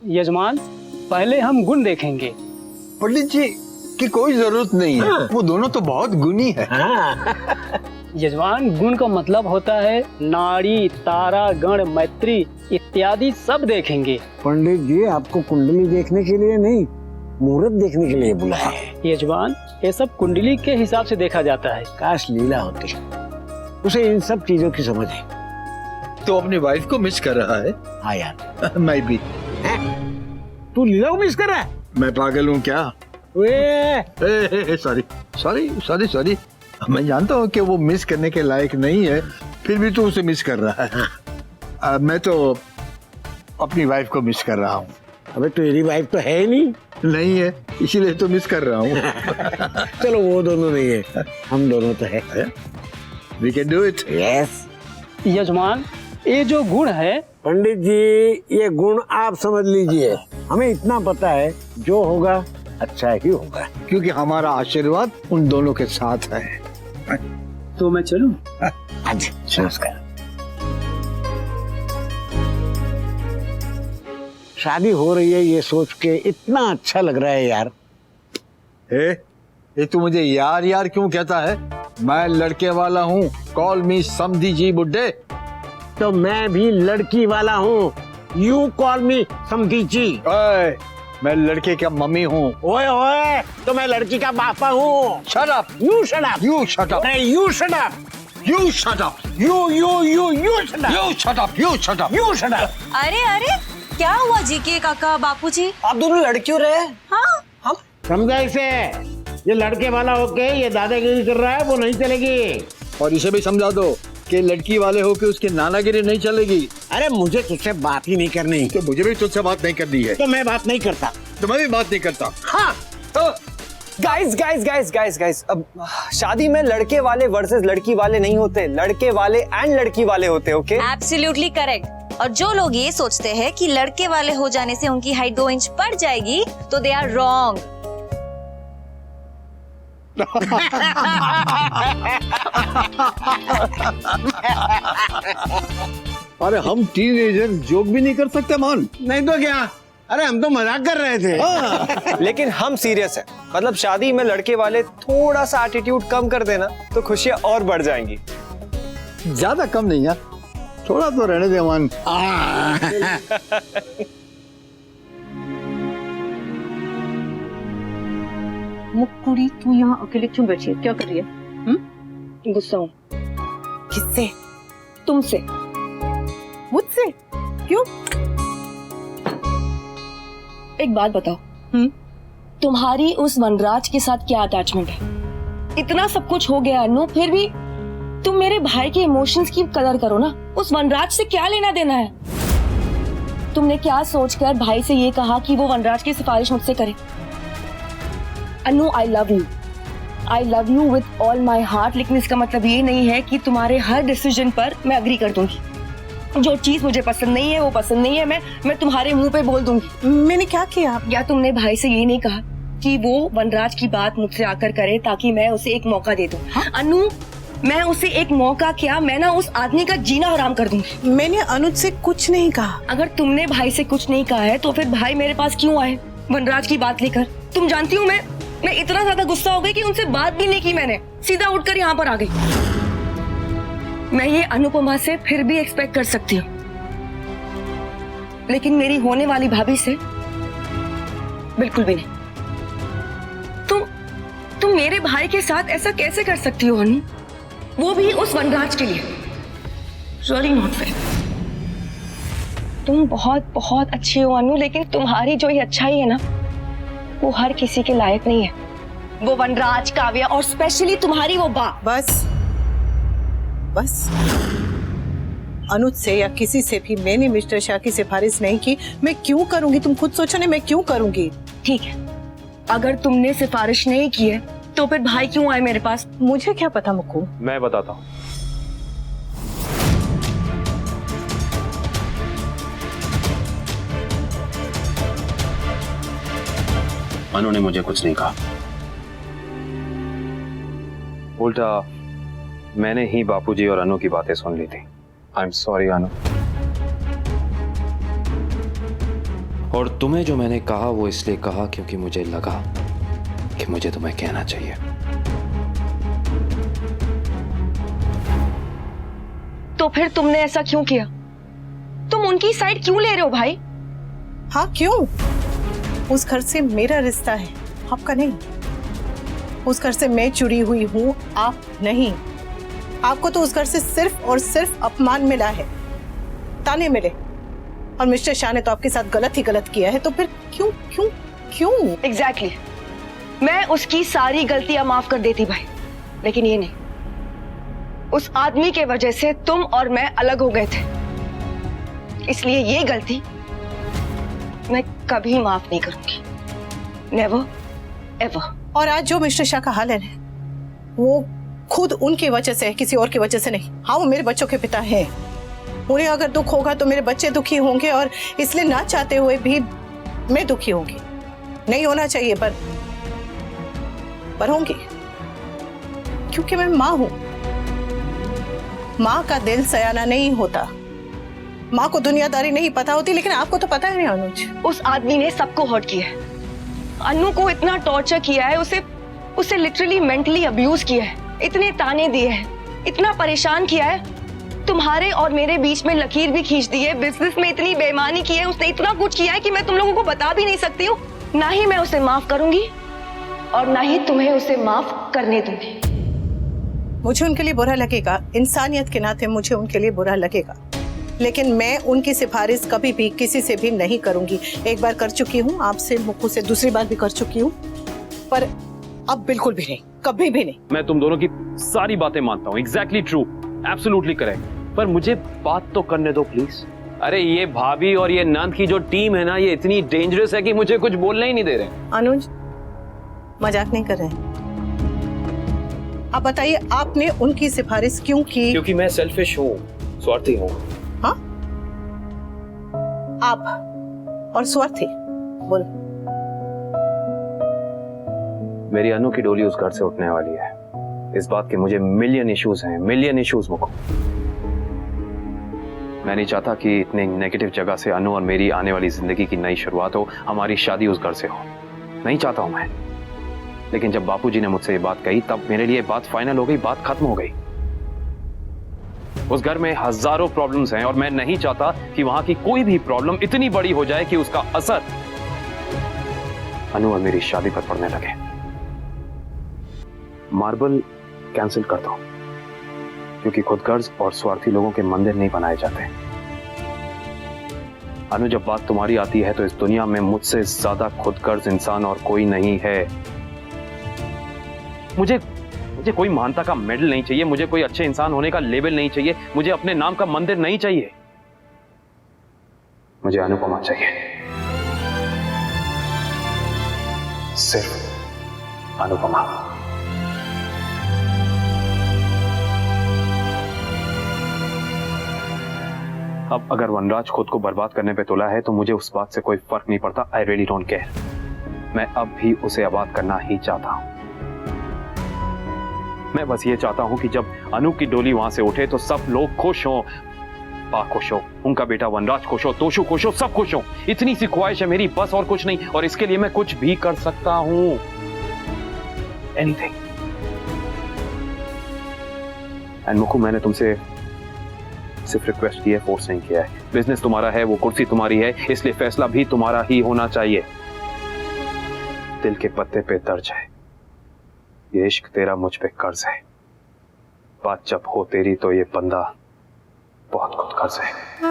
यजमान, पहले हम गुण देखेंगे। पंडित जी की कोई जरूरत नहीं है। वो दोनों तो बहुत गुणी है। यजमान, गुण का मतलब होता है नाड़ी, तारा, गण, मैत्री इत्यादि सब देखेंगे। पंडित जी आपको कुंडली देखने के लिए नहीं, मुहूर्त देखने के लिए बुलाया है। यजमान, ये सब कुंडली के हिसाब से देखा जाता है। काश लीला होती, उसे इन सब चीजों की समझ है। तो अपनी वाइफ को मिस कर रहा है। हाँ यार, मैं भी। तू लीला को मिस कर रहा है? मैं पागल हूँ क्या? सॉरी सॉरी सॉरी सॉरी, मैं जानता हूँ कि वो मिस करने के लायक नहीं है, फिर भी तू उसे मिस कर रहा है। मैं तो अपनी वाइफ को मिस कर रहा हूँ। अबे तेरी वाइफ तो है ही नहीं है, इसीलिए तो मिस कर रहा हूँ। चलो वो दोनों नहीं है, हम दोनों तो है। We can do it. Yes. यजमान, ये जो गुण है, पंडित जी ये गुण आप समझ लीजिए, हमें इतना पता है जो होगा अच्छा ही होगा, क्योंकि हमारा आशीर्वाद उन दोनों के साथ है। तो मैं चलूं? आज नमस्कार। शादी हो रही है ये सोच के इतना अच्छा लग रहा है यार। ये तू मुझे यार यार क्यों कहता है? मैं लड़के वाला हूँ, कॉल मी समधी जी बुड्ढे। तो मैं भी लड़की वाला हूँ, यू कॉल मी समधी जी। ओए, मैं लड़के का मम्मी हूँ। ओए ओए, तो मैं लड़की का पापा हूँ। Shut up! You shut up! You shut up! अरे you shut up! You shut up! You shut up! You shut up! You shut up! You shut up! अरे अरे, क्या हुआ जी के काका बापूजी? आप दोनों लड़ क्यों रहे? हाँ, हम समझा इसे, ये लड़के वाला होके ये दादागिरी कर रहा है, वो नहीं चलेगी। और इसे भी समझा दो कि लड़की वाले हो के उसकी नानागिरी नहीं चलेगी। अरे मुझे तुझसे बात ही नहीं करनी। तो मुझे भी तुझसे बात नहीं करनी है। तो मैं बात नहीं करता। तो मैं भी बात नहीं करता। हाँ तो guys guys guys guys guys, अब शादी में लड़के वाले वर्सेस लड़की वाले नहीं होते, लड़के वाले एंड लड़की वाले होते। Okay, absolutely correct. और जो लोग ये सोचते हैं कि लड़के वाले हो जाने से उनकी हाइट 2 इंच बढ़ जाएगी, तो दे आर रॉन्ग। अरे हम टीनेजर जोक भी नहीं कर सकते मान? नहीं तो क्या, अरे हम तो मजाक कर रहे थे। लेकिन हम सीरियस हैं। मतलब शादी में लड़के वाले थोड़ा सा एटीट्यूड कम कर देना तो खुशियां और बढ़ जाएंगी। ज्यादा कम नहीं यार, थोड़ा तो रहने दे मान। मुक्कुड़ी, तू यहाँ अकेले क्यों बैठी है? क्या कर रही है? गुस्सा हूँ। किससे? तुमसे। मुझसे? क्यों? एक बात बताओ, तुम्हारी उस वनराज के साथ क्या अटैचमेंट है? इतना सब कुछ हो गया अनु, फिर भी तुम मेरे भाई के इमोशंस की कदर करो ना। उस वनराज से क्या लेना देना है? तुमने क्या सोचकर भाई से ये कहा कि वो वनराज की सिफारिश मुझसे करे? Anu, I love you with all my heart, लेकिन इसका मतलब ये नहीं है कि तुम्हारे हर डिसीजन पर मैं अग्री कर दूंगी। जो चीज मुझे पसंद नहीं है वो पसंद नहीं है, मैं तुम्हारे मुंह पे बोल दूंगी। मैंने क्या किया? या तुमने भाई से ये नहीं कहा कि वो वनराज की बात मुझसे आकर करे ताकि मैं उसे एक मौका दे दूं? हाँ? अनु, मैं उसे एक मौका क्या, मैं ना उस आदमी का जीना हराम कर दूंगी। मैंने अनुज से कुछ नहीं कहा। अगर तुमने भाई से कुछ नहीं कहा है तो फिर भाई मेरे पास क्यों आए वनराज की बात लेकर? तुम जानती हो मैं इतना ज्यादा गुस्सा हो गई कि उनसे बात भी नहीं की मैंने, सीधा उठकर यहाँ पर आ गई। मैं ये अनुपमा से फिर भी एक्सपेक्ट कर सकती हूँ, लेकिन मेरी होने वाली भाभी से बिल्कुल भी नहीं। तुम मेरे भाई के साथ ऐसा कैसे कर सकती हो अनु? वो भी उस वनराज के लिए। Really not fair. तुम बहुत बहुत अच्छी हो अनु, लेकिन तुम्हारी जो ये अच्छाई है ना, वो हर किसी के लायक नहीं है। वो वनराज, काव्या और स्पेशली तुम्हारी वो बस अनुज से या किसी से भी मैंने मिस्टर शाह की सिफारिश नहीं की। मैं क्यों करूंगी? तुम खुद सोचो ना, मैं क्यों करूंगी? ठीक है, अगर तुमने सिफारिश नहीं की है तो फिर भाई क्यों आए मेरे पास? मुझे क्या पता मुक्कू। मैं बताता हूँ। अनु ने मुझे कुछ नहीं कहा, उल्टा मैंने ही बापूजी और अनु की बातें सुन ली थी। आई एम सॉरी अनु। और तुम्हें जो मैंने कहा वो इसलिए कहा क्योंकि मुझे लगा कि मुझे तुम्हें कहना चाहिए। तो फिर तुमने ऐसा क्यों किया? तुम उनकी साइड क्यों ले रहे हो भाई? हाँ क्यों? उस घर से मेरा रिश्ता है, आपका नहीं। उस घर से मैं जुड़ी हुई हूँ, आप नहीं। आपको तो उस घर से सिर्फ और सिर्फ अपमान मिला है, ताने मिले। और मिस्टर शाह ने तो आपके साथ गलत ही गलत किया है, तो फिर क्यों क्यों क्यों? एग्जैक्टली मैं उसकी सारी गलतियां माफ कर देती भाई, लेकिन ये नहीं। उस आदमी के वजह से तुम और मैं अलग हो गए थे, इसलिए ये गलती मैं कभी माफ नहीं करूंगी। Never ever. और आज जो मिस्टर शाह का हाल है वो खुद उनकी वजह से है, किसी और की वजह से नहीं। हाँ वो मेरे बच्चों के पिता हैं, उन्हें अगर दुख होगा तो मेरे बच्चे दुखी होंगे, और इसलिए ना चाहते हुए भी मैं दुखी होंगी। नहीं होना चाहिए पर होंगी, क्योंकि मैं माँ हूं। माँ का दिल सयाना नहीं होता, माँ को दुनियादारी नहीं पता होती, लेकिन आपको तो पता है नहीं अनुज। उस आदमी ने सबको हर्ट किया है, अनु को इतना टॉर्चर किया है, उसे लिटरली मेंटली अब्यूज किया है, इतने ताने दिए हैं, इतना परेशान किया है, तुम्हारे और मेरे बीच में लकीर भी खींच दी है, बिजनेस में इतनी बेईमानी की है, उसने इतना कुछ किया है कि मैं तुम लोगों को बता भी नहीं सकती हूँ। ना ही मैं उसे माफ करूंगी और ना ही तुम्हें उसे माफ करने दूंगी। मुझे उनके लिए बुरा लगेगा, इंसानियत के नाते मुझे उनके लिए बुरा लगेगा, लेकिन मैं उनकी सिफारिश कभी भी किसी से भी नहीं करूंगी। एक बार कर चुकी हूँ आपसे, मुक्कू से दूसरी बार भी कर चुकी हूँ, पर अब बिल्कुल भी नहीं, कभी भी नहीं। मैं तुम दोनों की सारी बातें मानता हूँ, एग्जैक्टली ट्रू, एब्सोल्युटली करेक्ट, पर मुझे बात तो करने दो प्लीज। अरे ये भाभी और ये नंद की जो टीम है ना, ये इतनी डेंजरस है कि मुझे कुछ बोलना ही नहीं दे रहे। अनुज मजाक नहीं कर रहे हैं, आप बताइए आपने उनकी सिफारिश क्यों की? क्योंकि मैं सेल्फिश हूँ, स्वार्थी हूँ। हाँ आप और स्वार्थी? बोल। मेरी अनु की डोली उस घर से उठने वाली है, इस बात के मुझे मिलियन इश्यूज हैं, मिलियन इश्यूज। मुझको मैं नहीं चाहता कि इतने नेगेटिव जगह से अनु और मेरी आने वाली जिंदगी की नई शुरुआत हो, हमारी शादी उस घर से हो, नहीं चाहता हूं मैं। लेकिन जब बापूजी ने मुझसे ये बात कही तब मेरे लिए बात फाइनल हो गई, बात खत्म हो गई। उस घर में हजारों प्रॉब्लम्स हैं और मैं नहीं चाहता कि वहां की कोई भी प्रॉब्लम इतनी बड़ी हो जाए कि उसका असर अनु और मेरी शादी पर पड़ने लगे। मार्बल कैंसिल करता हूं, क्योंकि खुदगर्ज और स्वार्थी लोगों के मंदिर नहीं बनाए जाते। अनु जब बात तुम्हारी आती है तो इस दुनिया में मुझसे ज्यादा खुदगर्ज इंसान और कोई नहीं है। मुझे कोई महानता का मेडल नहीं चाहिए, मुझे कोई अच्छे इंसान होने का लेबल नहीं चाहिए, मुझे अपने नाम का मंदिर नहीं चाहिए, मुझे अनुपमा चाहिए, सिर्फ अनुपमा। अब अगर वनराज खुद को बर्बाद करने पे तुला है तो मुझे उस बात से कोई फर्क नहीं पड़ता। I really don't care. मैं अब भी उसे आबाद करना ही चाहता हूं। मैं बस ये चाहता हूं कि जब अनु की डोली वहां से उठे तो सब लोग खुश हों, पा खुश हो, उनका बेटा वनराज खुश हो, तोशु खुश हो, सब खुश हो। इतनी सी ख्वाहिश है मेरी, बस और कुछ नहीं। और इसके लिए मैं कुछ भी कर सकता हूं, एनीथिंग। एंड मुकु, मैंने तुमसे सिर्फ रिक्वेस्ट की है, फोर्स नहीं किया है। बिजनेस तुम्हारा है, वो कुर्सी तुम्हारी है, इसलिए फैसला भी तुम्हारा ही होना चाहिए। दिल के पत्ते पे दर्ज है, ये इश्क तेरा मुझ पे कर्ज है। बात जब हो तेरी तो ये बंदा बहुत खुद कर्ज है।